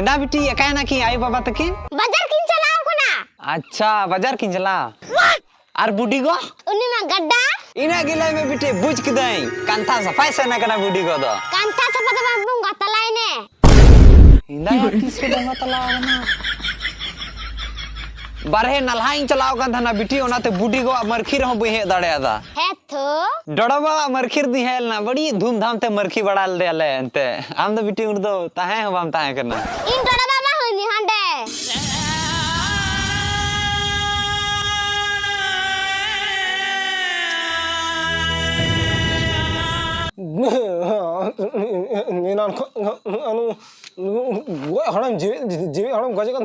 इंदा बिटी एकायना की आई बाबा तकिन बाजार किन चलाओ कना। अच्छा बाजार किन चला आर बुडी गो उनी मा गड्डा इना गिलाई में बिटी बुझ किदाई कांथा सफाई से ना कना बुडी गो दो कांता से पता बाबू गतलाई ने इंदा तीसरे डंगा तलाव ना बारहे नलहाई चलाव कान थाना बिटी ओनाते बुडी गो मरखी रहो बहे दाड़ेदा है थो डड़बा मरखीर दिहेल ना बड़ी धूमधाम ते मरखी बड़ाल देले अंते आम दो बिटी उर्दो ताहे हो बाम ताहे करना इन डड़ा बाबा होनी हंडे निनान अनु हड़म जीवी हड़म गजे का